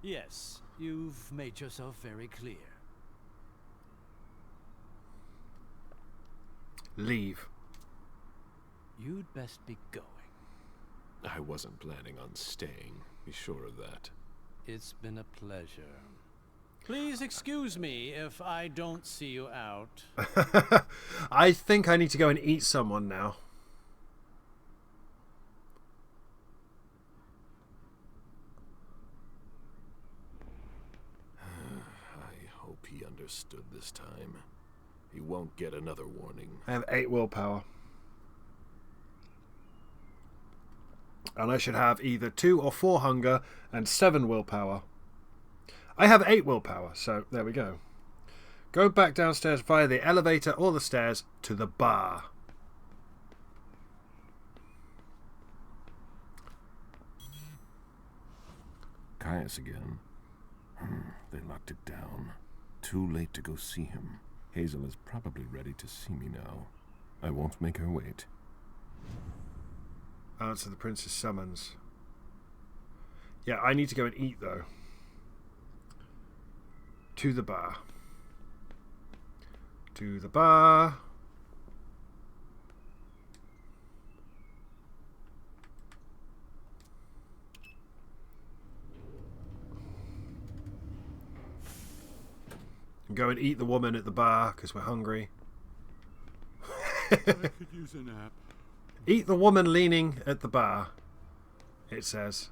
Yes, you've made yourself very clear. Leave. You'd best be going. I wasn't planning on staying. Be sure of that. It's been a pleasure. Please excuse me if I don't see you out. I think I need to go and eat someone now. I hope he understood this time. He won't get another warning. I have 8 willpower. And I should have either 2 or 4 hunger and 7 willpower. I have 8 willpower, so there we go. Go back downstairs via the elevator or the stairs to the bar. Caius again. They locked it down. Too late to go see him. Hazel is probably ready to see me now. I won't make her wait. Answer the prince's summons. Yeah, I need to go and eat, though. To the bar. To the bar. And go and eat the woman at the bar, because we're hungry. I could use a nap. Eat the woman leaning at the bar, it says.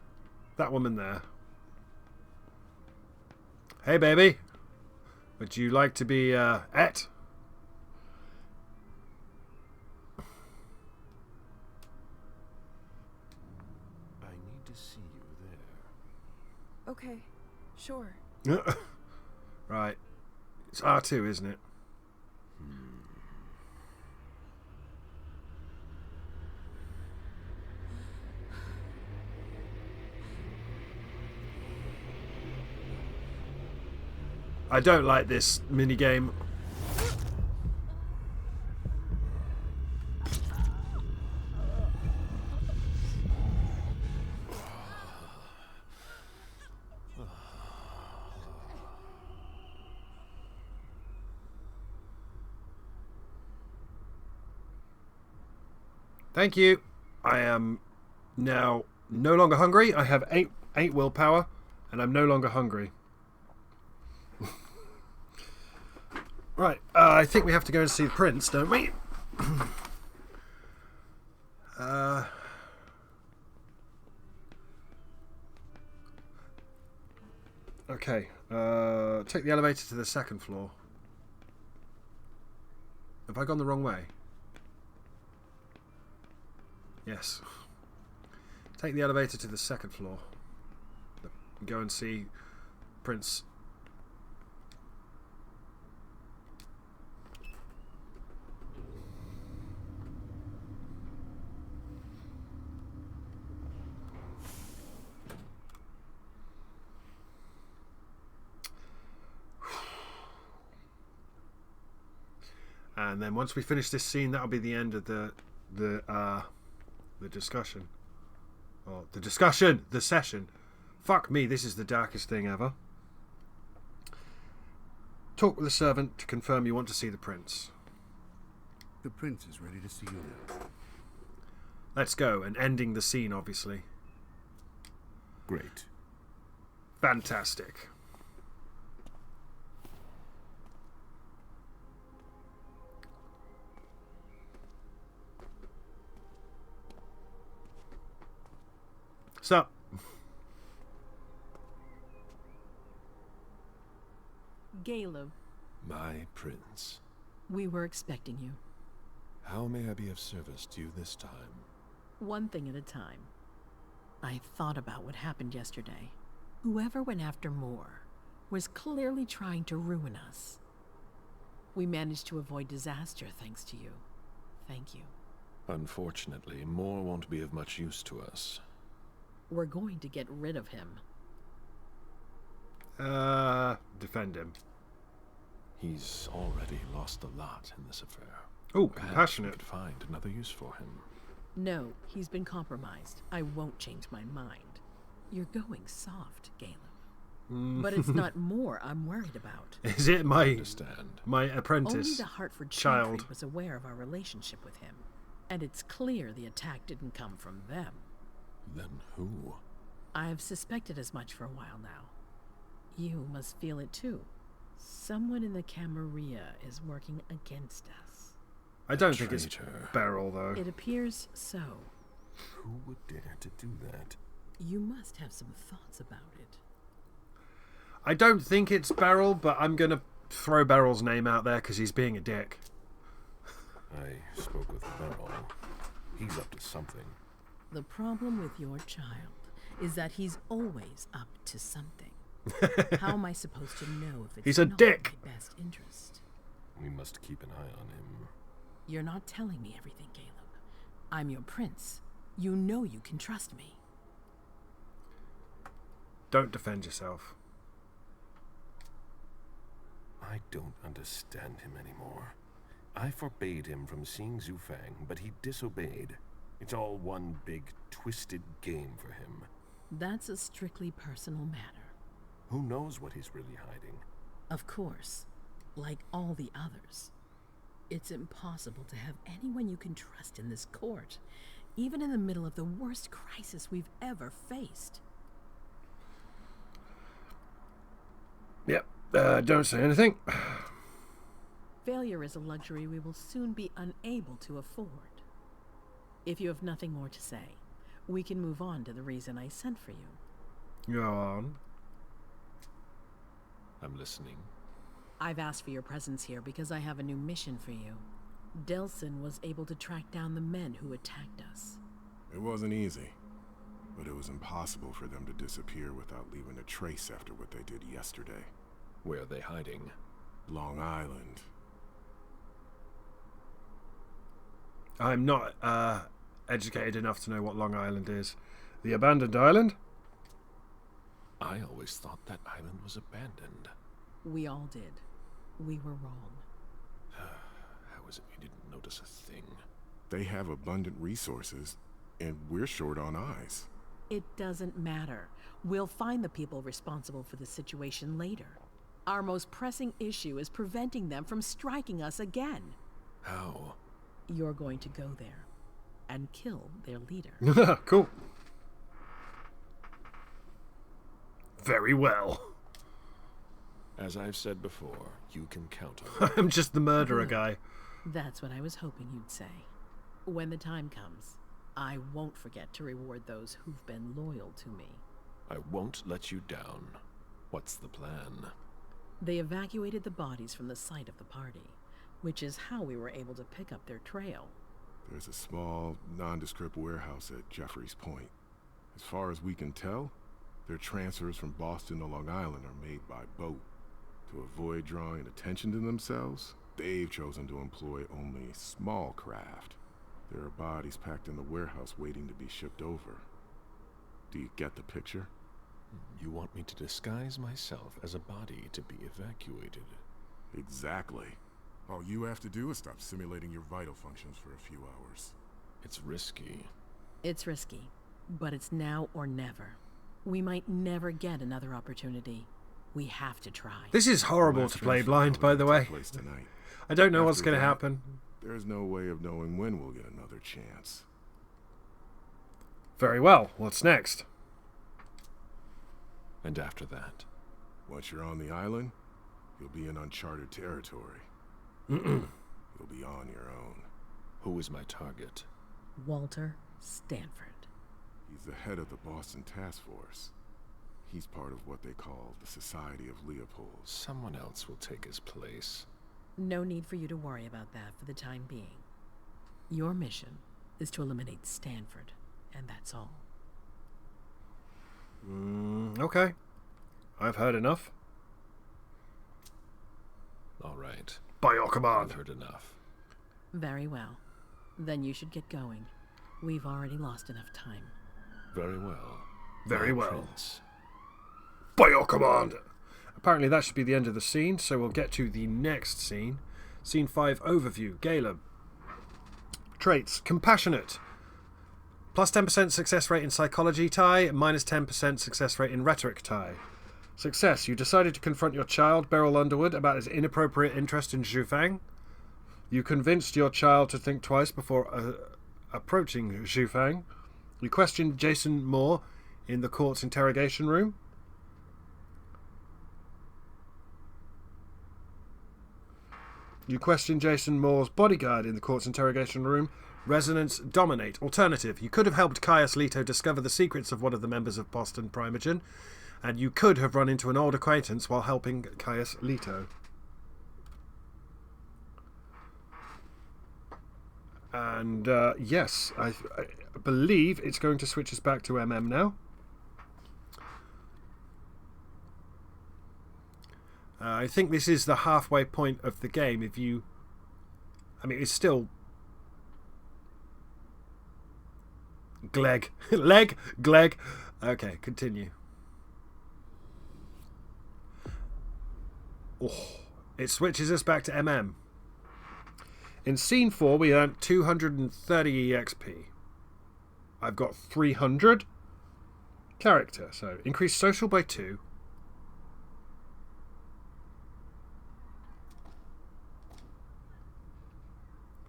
That woman there. Hey, baby. Would you like to be, et? I need to see you there. Okay, sure. Right. It's R2, isn't it? I don't like this minigame. Thank you. I am now no longer hungry. I have 8 willpower, and I'm no longer hungry. Right, I think we have to go and see the prince, don't we? Okay, take the elevator to the 2nd floor. Have I gone the wrong way? Yes. Take the elevator to the 2nd floor. Go and see Prince. And then once we finish this scene, that'll be the end of the discussion. Or the session. Fuck me, this is the darkest thing ever. Talk with the servant to confirm you want to see the prince. The prince is ready to see you now. Let's go, and ending the scene, obviously. Great. Fantastic. So, Caleb, My prince. we were expecting you. How may I be of service to you this time? One thing at a time. I thought about what happened yesterday. Whoever went after Moore was clearly trying to ruin us. We managed to avoid disaster thanks to you. Thank you. Unfortunately, Moore won't be of much use to us. We're going to get rid of him. Defend him. He's already lost a lot in this affair. Oh, Perhaps we compassionate. could find another use for him. No, he's been compromised. I won't change my mind. You're going soft, Caleb. But it's not more I'm worried about. Is it my Understand. Only apprentice the Hartford child? Chantry was aware of our relationship with him. And it's clear the attack didn't come from them. Then who? I've suspected as much for a while now. You must feel it too. Someone in the Camarilla is working against us. I don't think it's Traitor. Beryl, though. It appears so. Who would dare to do that? You must have some thoughts about it. I don't think it's Beryl, but I'm going to throw Beryl's name out there because he's being a dick. I spoke with Beryl. He's up to something. The problem with your child is that he's always up to something. How am I supposed to know if it's He's a not dick. in my best interest? We must keep an eye on him. You're not telling me everything, Caleb. I'm your prince. You know you can trust me. Don't defend yourself. I don't understand him anymore. I forbade him from seeing Zufang, but he disobeyed. It's all one big, twisted game for him. That's a strictly personal matter. Who knows what he's really hiding? Of course, like all the others. It's impossible to have anyone you can trust in this court, even in the middle of the worst crisis we've ever faced. Yep, don't say anything. Failure is a luxury we will soon be unable to afford. If you have nothing more to say, we can move on to the reason I sent for you. Go on. I'm listening. I've asked for your presence here because I have a new mission for you. Delson was able to track down the men who attacked us. It wasn't easy, but it was impossible for them to disappear without leaving a trace after what they did yesterday. Where are they hiding? Long Island. I'm not educated enough to know what Long Island is. The abandoned island? I always thought that island was abandoned. We all did. We were wrong. How is it we didn't notice a thing? They have abundant resources, and we're short on eyes. It doesn't matter. We'll find the people responsible for the situation later. Our most pressing issue is preventing them from striking us again. How? You're going to go there and kill their leader. Cool. Very well. As I've said before, you can count on me. I'm just the murderer guy. That's what I was hoping you'd say. When the time comes, I won't forget to reward those who've been loyal to me. I won't let you down. What's the plan? They evacuated the bodies from the site of the party, which is how we were able to pick up their trail. There's a small, nondescript warehouse at Jeffrey's Point. As far as we can tell, their transfers from Boston to Long Island are made by boat. To avoid drawing attention to themselves, they've chosen to employ only small craft. There are bodies packed in the warehouse waiting to be shipped over. Do you get the picture? You want me to disguise myself as a body to be evacuated? Exactly. All you have to do is stop simulating your vital functions for a few hours. It's risky. It's risky, but it's now or never. We might never get another opportunity. We have to try. This is horrible Last to play transfer blind, by the probably way. took place tonight. I don't know what's After going to that, happen. There's no way of knowing when we'll get another chance. Very well. What's next? And after that? Once you're on the island, you'll be in uncharted territory. You'll be on your own. Who is my target? Walter Stanford. He's the head of the Boston Task Force. He's part of what they call the Society of Leopold. Someone else will take his place. No need for you to worry about that for the time being. Your mission is to eliminate Stanford, and that's all. Okay. I've heard enough. All right. By your I've command. heard enough. Very well. Then you should get going. We've already lost enough time. Very well. Very My well. Prince. By your command. Apparently that should be the end of the scene, so we'll get to the next scene. Scene 5 overview. Galen. Traits. Compassionate. Plus 10% success rate in psychology tie, minus 10% success rate in rhetoric tie. Success. You decided to confront your child, Beryl Underwood, about his inappropriate interest in Xufang. You convinced your child to think twice before approaching Xufang. You questioned Jason Moore in the court's interrogation room. You questioned Jason Moore's bodyguard in the court's interrogation room. Resonance dominate. Alternative. You could have helped Caius Leto discover the secrets of one of the members of Boston Primogen, and you could have run into an old acquaintance while helping Caius Leto. And yes, I believe it's going to switch us back to MM now. I think this is the halfway point of the game. If you... I mean, it's still... Gleg. Gleg. Okay, continue. Oh, it switches us back to MM. In Scene 4, we earned 230 EXP. I've got 300. Character, so increase social by 2.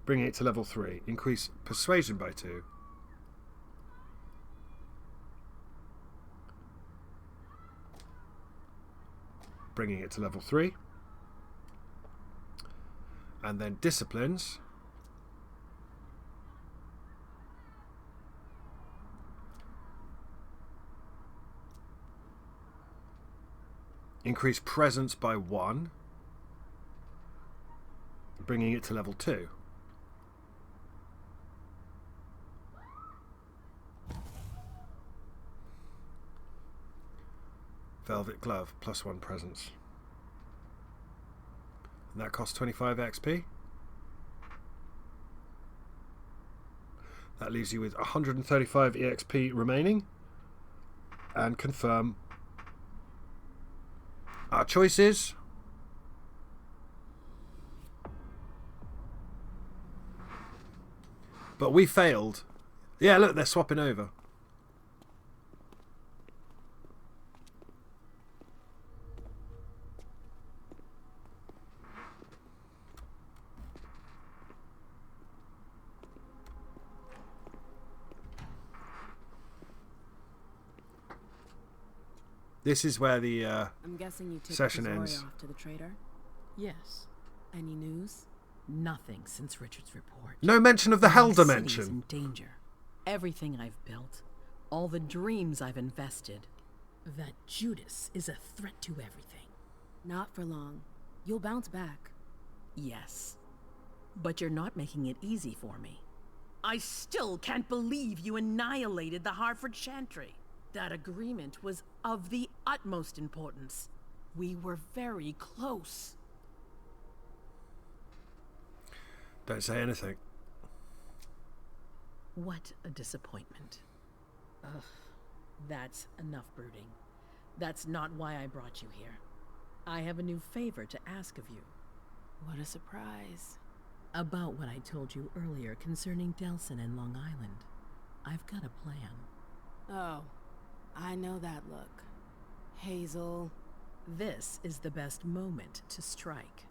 Bringing it to level 3. Increase persuasion by 2. Bringing it to level 3. And then disciplines. Increase presence by 1. Bringing it to level 2. Velvet glove, plus 1 presence. And that costs 25 XP. That leaves you with 135 EXP remaining. And confirm our choices. But we failed. Yeah, look, they're swapping over. This is where the I'm guessing you took session Tesori ends. off to the trader. Yes. Any news? Nothing since Richard's report. No mention of the Hell My city's Dimension. in danger. Everything I've built, all the dreams I've invested, that Judas is a threat to everything. Not for long. You'll bounce back. Yes. But you're not making it easy for me. I still can't believe you annihilated the Harford Chantry. That agreement was of the utmost importance. We were very close. Don't say anything. What a disappointment. Ugh, that's enough brooding. That's not why I brought you here. I have a new favor to ask of you. What a surprise. About what I told you earlier concerning Delson and Long Island. I've got a plan. Oh, I know that look. Hazel. This is the best moment to strike.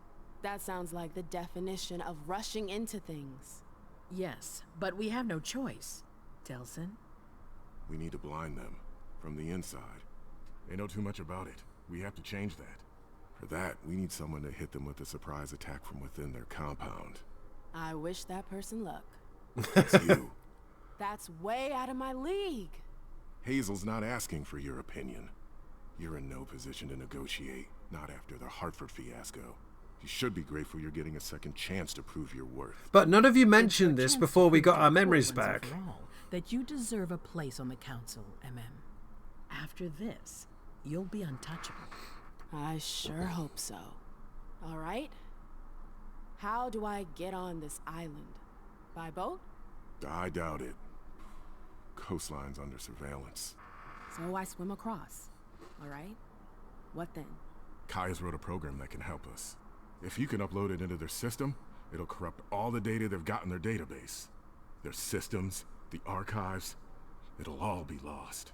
That sounds like the definition of rushing into things. Yes, but we have no choice. Delson? We need to blind them from the inside. They know too much about it. We have to change that. For that, we need someone to hit them with a surprise attack from within their compound. I wish that person luck. It's you. That's way out of my league. Hazel's not asking for your opinion. You're in no position to negotiate, not after the Hartford fiasco. You should be grateful you're getting a second chance to prove your worth. But none of you mentioned It's your this chance before to we prove got to our the memories court once back. and for all that you deserve a place on the council, MM. After this, you'll be untouchable. I sure hope so. All right. How do I get on this island? By boat? I doubt it. Coastline's under surveillance. So I swim across. All right. What then? Kaya's wrote a program that can help us. If you can upload it into their system, it'll corrupt all the data they've got in their database. Their systems, the archives, it'll all be lost.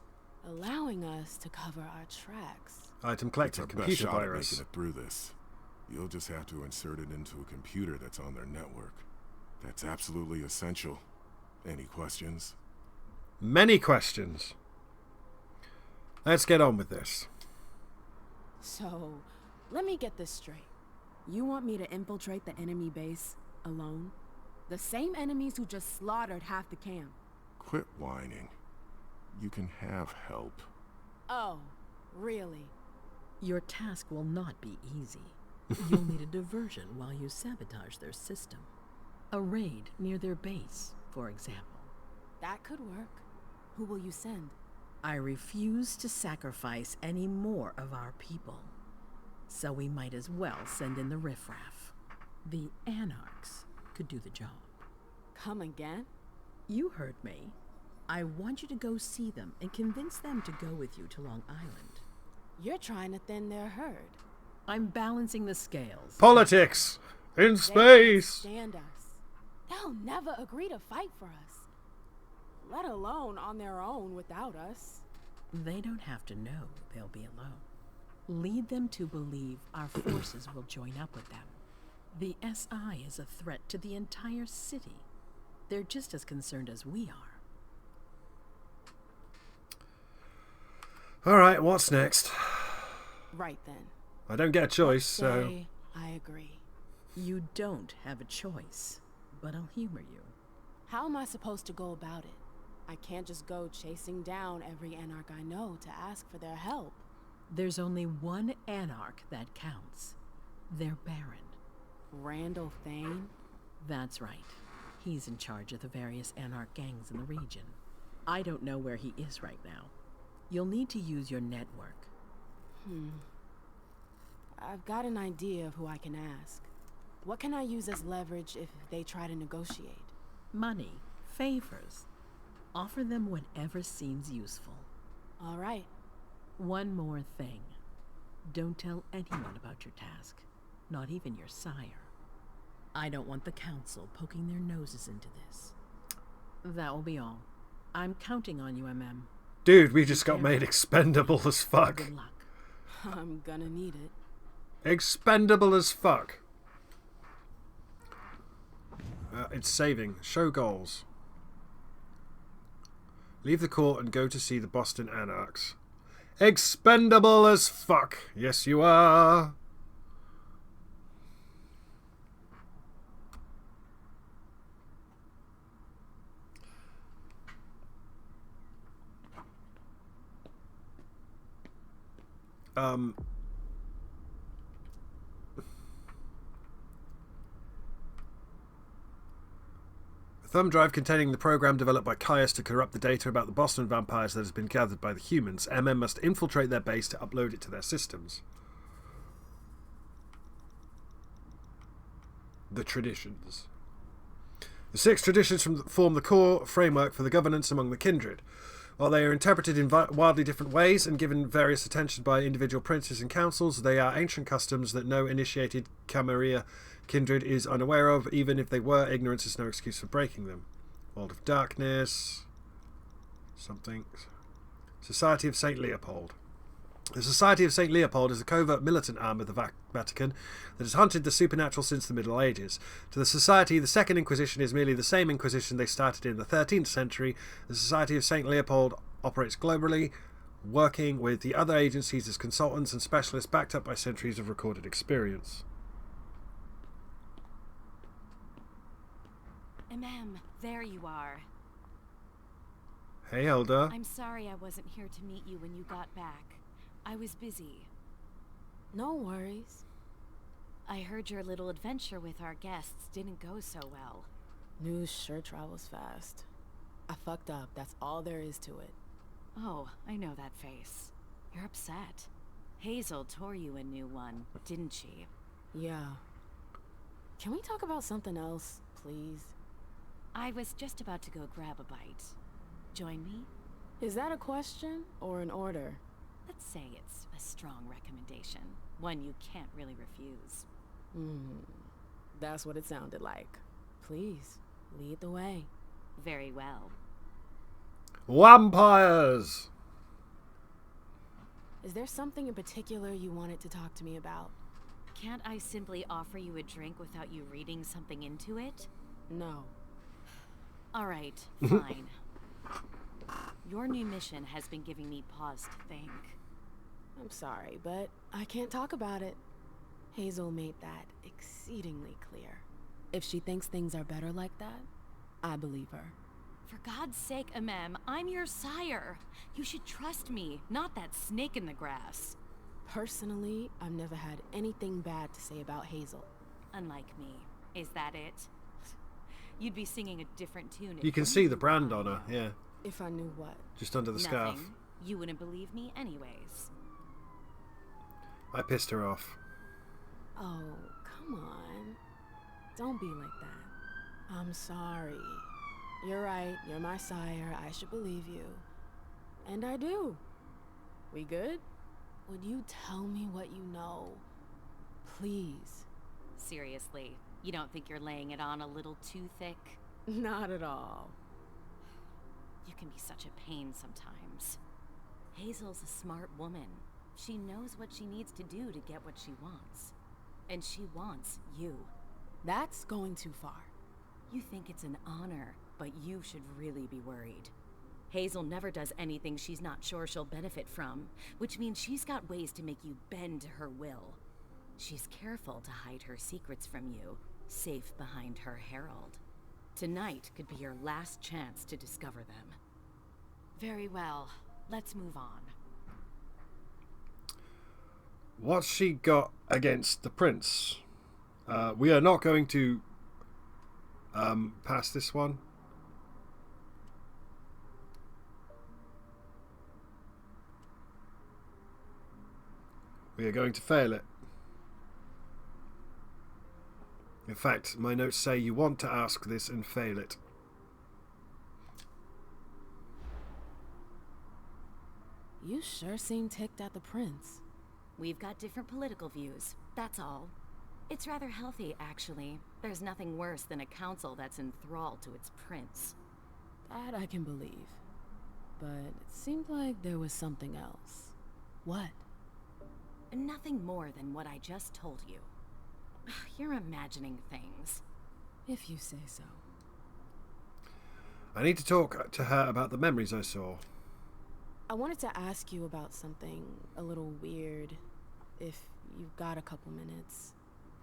Allowing us to cover our tracks. Item It's collected. our best Computer shot at virus. making it through this. You'll just have to insert it into a computer that's on their network. That's absolutely essential. Any questions? Many questions. Let's get on with this. So, let me get this straight. You want me to infiltrate the enemy base alone? The same enemies who just slaughtered half the camp. Quit whining. You can have help. Oh, really? Your task will not be easy. You'll need a diversion while you sabotage their system. A raid near their base, for example. That could work. Who will you send? I refuse to sacrifice any more of our people. So we might as well send in the riffraff. The Anarchs could do the job. Come again? You heard me. I want you to go see them and convince them to go with you to Long Island. You're trying to thin their herd. I'm balancing the scales. Politics in They can't space. stand us. They'll never agree to fight for us. Let alone on their own without us. They don't have to know they'll be alone. Lead them to believe our forces will join up with them. The SI is a threat to the entire city. They're just as concerned as we are. All right, what's next? Right then. I don't get a choice, so... Say I agree. You don't have a choice, but I'll humor you. How am I supposed to go about it? I can't just go chasing down every Anarch I know to ask for their help. There's only one Anarch that counts. Their Baron. Randall Thane? That's right. He's in charge of the various Anarch gangs in the region. I don't know where he is right now. You'll need to use your network. I've got an idea of who I can ask. What can I use as leverage if they try to negotiate? Money, favors. Offer them whatever seems useful. All right. One more thing. Don't tell anyone about your task, not even your sire. I don't want the council poking their noses into this. That will be all. I'm counting on you, MM. Dude, we just got made expendable as fuck. Good luck. I'm gonna need it. Expendable as fuck. It's saving. Show goals. Leave the court and go to see the Boston Anarchs. Expendable as fuck. Yes, you are. A thumb drive containing the program developed by Caius to corrupt the data about the Boston vampires that has been gathered by the humans. MM must infiltrate their base to upload it to their systems. The traditions. The 6 traditions form the core framework for the governance among the kindred. While they are interpreted in wildly different ways and given various attention by individual princes and councils, they are ancient customs that no initiated Camarilla kindred is unaware of. Even if they were, ignorance is no excuse for breaking them. World of Darkness. Something. Society of St. Leopold. The Society of St. Leopold is a covert militant arm of the Vatican that has hunted the supernatural since the Middle Ages. To the Society, the Second Inquisition is merely the same Inquisition they started in the 13th century. The Society of St. Leopold operates globally, working with the other agencies as consultants and specialists backed up by centuries of recorded experience. There you are. Hey, Elder. I'm sorry I wasn't here to meet you when you got back. I was busy. No worries. I heard your little adventure with our guests didn't go so well. News sure travels fast. I fucked up, that's all there is to it. Oh, I know that face. You're upset. Hazel tore you a new one, didn't she? Yeah. Can we talk about something else, please? I was just about to go grab a bite. Join me? Is that a question or an order? Let's say it's a strong recommendation. One you can't really refuse. That's what it sounded like. Please, lead the way. Very well. Vampires! Is there something in particular you wanted to talk to me about? Can't I simply offer you a drink without you reading something into it? No. All right, fine. Your new mission has been giving me pause to think. I'm sorry, but I can't talk about it. Hazel made that exceedingly clear. If she thinks things are better like that, I believe her. For God's sake, Amem, I'm your sire. You should trust me, not that snake in the grass. Personally, I've never had anything bad to say about Hazel. Unlike me. Is that it? You'd be singing a different tune. You can see the brand on her, yeah. If I knew what? Just under the scarf. Nothing. You wouldn't believe me anyways. I pissed her off. Oh, come on. Don't be like that. I'm sorry. You're right, you're my sire, I should believe you. And I do. We good? Would you tell me what you know? Please. Seriously, you don't think you're laying it on a little too thick? Not at all. You can be such a pain sometimes. Hazel's a smart woman. She knows what she needs to do to get what she wants. And she wants you. That's going too far. You think it's an honor, but you should really be worried. Hazel never does anything she's not sure she'll benefit from, which means she's got ways to make you bend to her will. She's careful to hide her secrets from you, safe behind her herald. Tonight could be your last chance to discover them. Very well, let's move on. What's she got against the prince? We are not going to pass this one. We are going to fail it. In fact, my notes say you want to ask this and fail it. You sure seem ticked at the prince. We've got different political views, that's all. It's rather healthy, actually. There's nothing worse than a council that's enthralled to its prince. That I can believe. But it seemed like there was something else. What? Nothing more than what I just told you. You're imagining things. If you say so. I need to talk to her about the memories I saw. I wanted to ask you about something a little weird, if you've got a couple minutes.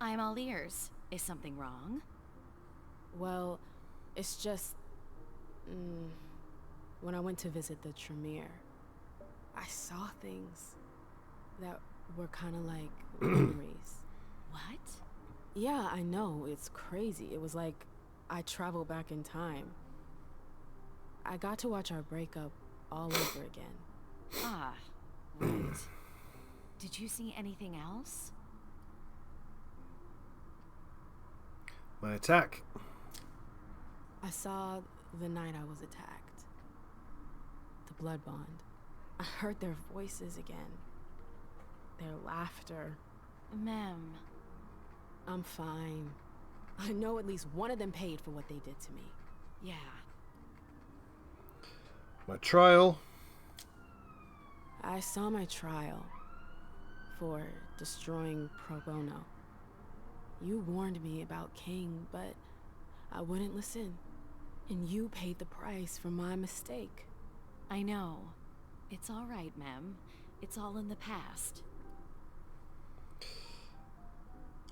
I'm all ears. Is something wrong? Well, it's just... when I went to visit the Tremere, I saw things that were kind of like memories. What? Yeah, I know, it's crazy. It was like I traveled back in time. I got to watch our breakup all over again. Ah, right. Did you see anything else? My attack. I saw the night I was attacked. The blood bond. I heard their voices again. Their laughter. Ma'am. I'm fine. I know at least one of them paid for what they did to me. Yeah. My trial. I saw my trial for destroying Pro Bono. You warned me about King, but I wouldn't listen. And you paid the price for my mistake. I know. It's all right, ma'am. It's all in the past.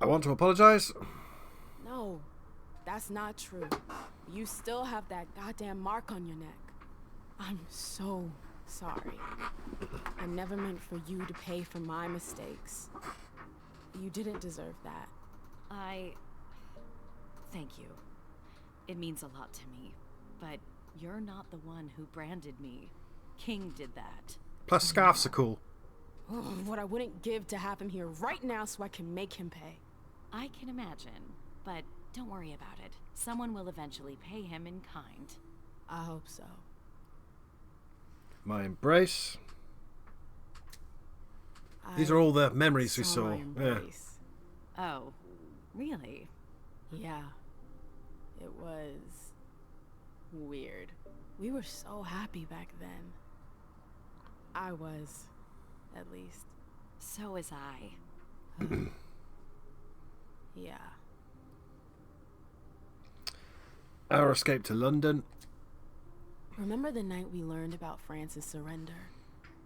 I want to apologize. No, that's not true. You still have that goddamn mark on your neck. I'm so sorry. I never meant for you to pay for my mistakes. You didn't deserve that. Thank you. It means a lot to me. But you're not the one who branded me. King did that. Plus scarves are cool. What I wouldn't give to have him here right now so I can make him pay. I can imagine. But don't worry about it. Someone will eventually pay him in kind. I hope so. My embrace. These are all the memories we my saw. Yeah. embrace. Oh, really? Yeah. It was weird. We were so happy back then. I was. at least. So is I. Yeah. Our escape to London. Remember the night we learned about France's surrender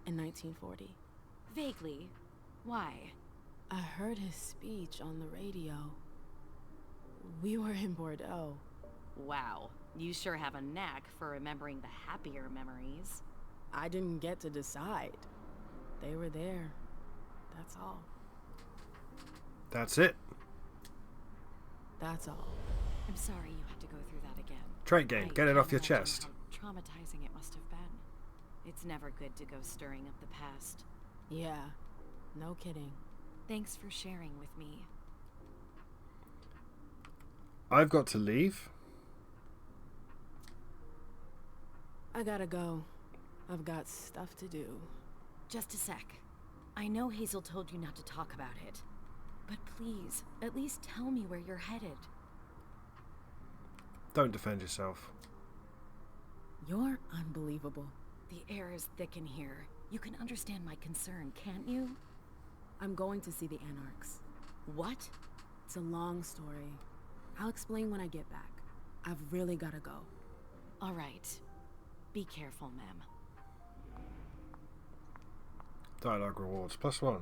in 1940? Vaguely. Why? I heard his speech on the radio. We were in Bordeaux. Wow. You sure have a knack for remembering the happier memories. I didn't get to decide. They were there. That's all. That's it. That's all. I'm sorry you had to go through that again. Trait game. Get it can't off your imagine chest. how traumatizing it must have been. It's never good to go stirring up the past. Yeah. No kidding. Thanks for sharing with me. I've got to leave. I gotta go. I've got stuff to do. Just a sec. I know Hazel told you not to talk about it. But please, at least tell me where you're headed. Don't defend yourself. You're unbelievable. The air is thick in here. You can understand my concern, can't you? I'm going to see the Anarchs. What? It's a long story. I'll explain when I get back. I've really gotta go. All right. Be careful, ma'am. Dialogue rewards +1.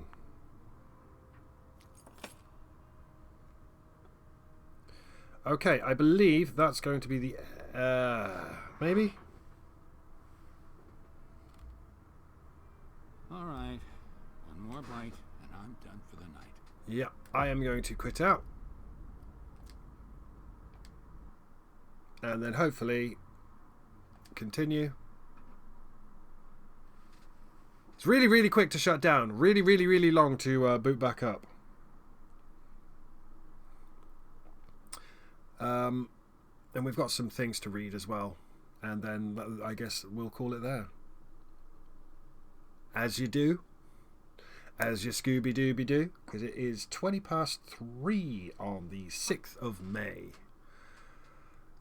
Okay, I believe that's going to be the maybe. All right. One more bite, and I'm done for the night. Yeah, I am going to quit out. And then hopefully continue. It's really, really quick to shut down. Really, really, really long to boot back up. And we've got some things to read as well. And then I guess we'll call it there. As you do. As you Scooby-Dooby do. Because it is 3 on the 6th of May.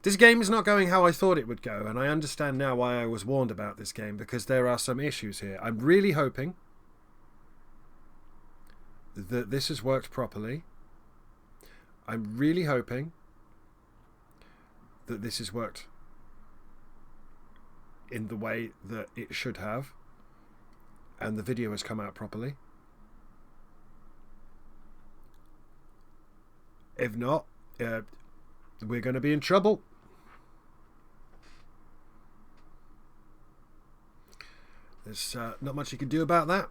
This game is not going how I thought it would go, and I understand now why I was warned about this game, because there are some issues here. I'm really hoping that this has worked properly. I'm really hoping that this has worked in the way that it should have, and the video has come out properly. If not, we're going to be in trouble. There's not much you can do about that.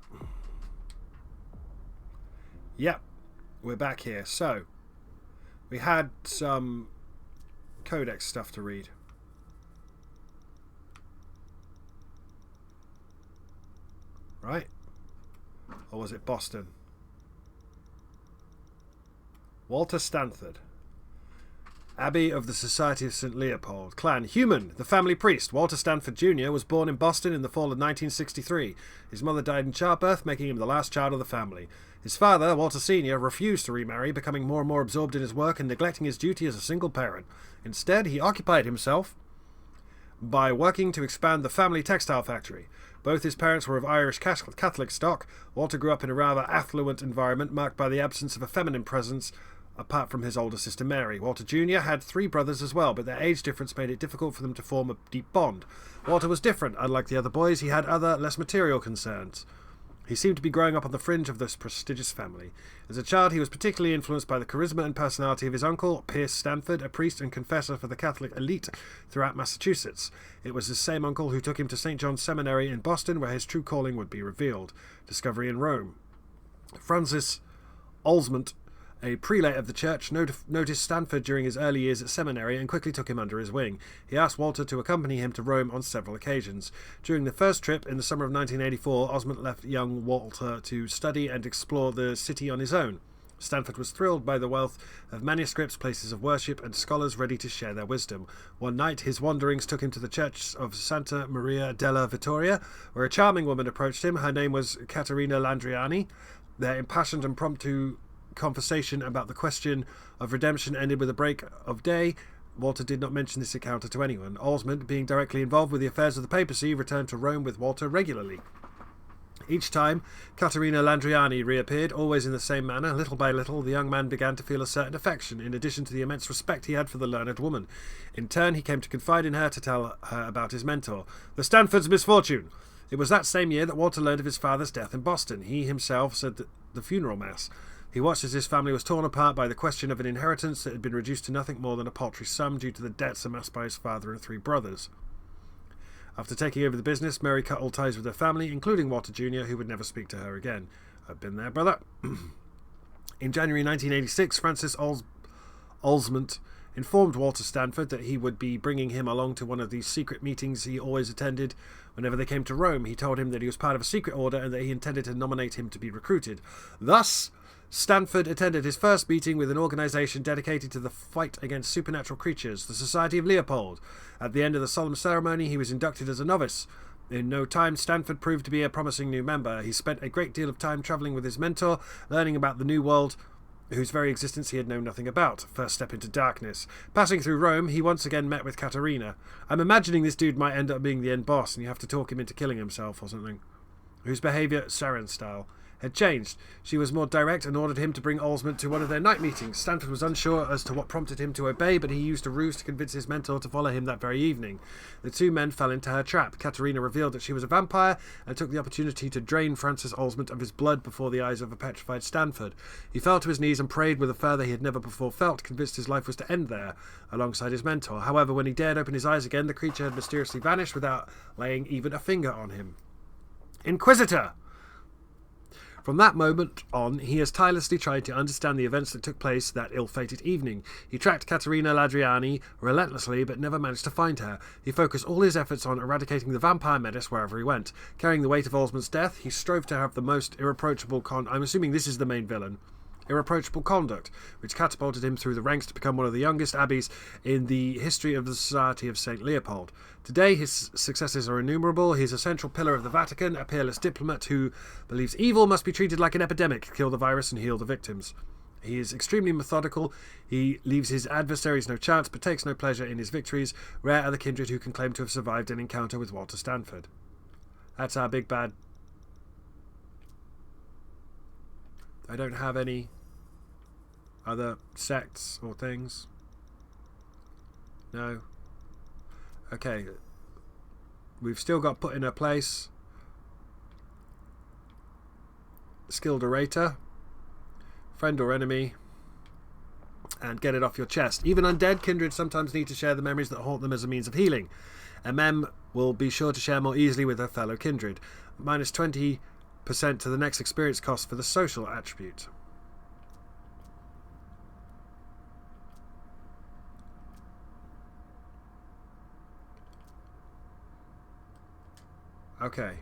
Yep, we're back here. So, we had some codex stuff to read. Right? Or was it Boston? Walter Stanford. Abbey of the Society of St. Leopold. Clan Human, the family priest. Walter Stanford Jr. was born in Boston in the fall of 1963. His mother died in childbirth, making him the last child of the family. His father, Walter Sr., refused to remarry, becoming more and more absorbed in his work and neglecting his duty as a single parent. Instead, he occupied himself by working to expand the family textile factory. Both his parents were of Irish Catholic stock. Walter grew up in a rather affluent environment marked by the absence of a feminine presence apart from his older sister Mary. Walter Jr. had 3 brothers as well, but their age difference made it difficult for them to form a deep bond. Walter was different. Unlike the other boys, he had other, less material concerns. He seemed to be growing up on the fringe of this prestigious family. As a child, he was particularly influenced by the charisma and personality of his uncle, Pierce Stanford, a priest and confessor for the Catholic elite throughout Massachusetts. It was this same uncle who took him to St. John's Seminary in Boston, where his true calling would be revealed. Discovery in Rome. Francis Olsmont, a prelate of the church, noticed Stanford during his early years at seminary and quickly took him under his wing. He asked Walter to accompany him to Rome on several occasions. During the first trip, in the summer of 1984, Osmond left young Walter to study and explore the city on his own. Stanford was thrilled by the wealth of manuscripts, places of worship, and scholars ready to share their wisdom. One night, his wanderings took him to the church of Santa Maria della Vittoria, where a charming woman approached him. Her name was Caterina Landriani. Their impassioned and impromptu conversation about the question of redemption ended with a break of day. Walter did not mention this encounter to anyone. Osmond, being directly involved with the affairs of the papacy, returned to Rome with Walter regularly. Each time, Caterina Landriani reappeared, always in the same manner. Little by little, the young man began to feel a certain affection, in addition to the immense respect he had for the learned woman. In turn, he came to confide in her to tell her about his mentor, the Stanford's misfortune. It was that same year that Walter learned of his father's death in Boston. He himself said the funeral mass. He watched as his family was torn apart by the question of an inheritance that had been reduced to nothing more than a paltry sum due to the debts amassed by his father and 3 brothers. After taking over the business, Mary cut all ties with her family, including Walter Jr., who would never speak to her again. I've been there, brother. In January 1986, Francis Olsmont informed Walter Stanford that he would be bringing him along to one of these secret meetings he always attended whenever they came to Rome. He told him that he was part of a secret order and that he intended to nominate him to be recruited. Thus, Stanford attended his first meeting with an organization dedicated to the fight against supernatural creatures, the Society of Leopold. At the end of the solemn ceremony, he was inducted as a novice. In no time, Stanford proved to be a promising new member. He spent a great deal of time traveling with his mentor, learning about the new world, whose very existence he had known nothing about. First step into darkness. Passing through Rome, he once again met with Caterina. I'm imagining this dude might end up being the end boss, and you have to talk him into killing himself or something. Whose behaviour, Saren style, had changed. She was more direct and ordered him to bring Olsmont to one of their night meetings. Stanford was unsure as to what prompted him to obey, but he used a ruse to convince his mentor to follow him that very evening. The 2 men fell into her trap. Caterina revealed that she was a vampire and took the opportunity to drain Francis Olsmont of his blood before the eyes of a petrified Stanford. He fell to his knees and prayed with a fervour he had never before felt, convinced his life was to end there, alongside his mentor. However, when he dared open his eyes again, the creature had mysteriously vanished without laying even a finger on him. Inquisitor! From that moment on, he has tirelessly tried to understand the events that took place that ill-fated evening. He tracked Caterina Landriani relentlessly, but never managed to find her. He focused all his efforts on eradicating the vampire menace wherever he went. Carrying the weight of Olsmont's death, he strove to have the most irreproachable I'm assuming this is the main villain. Irreproachable conduct, which catapulted him through the ranks to become one of the youngest abbeys in the history of the Society of St. Leopold. Today, his successes are innumerable. He is a central pillar of the Vatican, a peerless diplomat who believes evil must be treated like an epidemic, kill the virus and heal the victims. He is extremely methodical. He leaves his adversaries no chance, but takes no pleasure in his victories. Rare are the kindred who can claim to have survived an encounter with Walter Stanford. That's our big bad. I don't have any other sects or things. No. Okay. We've still got put in her place. Skilled orator. Friend or enemy. And get it off your chest. Even undead kindred sometimes need to share the memories that haunt them as a means of healing. A mem will be sure to share more easily with her fellow kindred. Minus 20% to the next experience cost for the social attribute. Okay.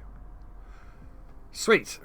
Sweet.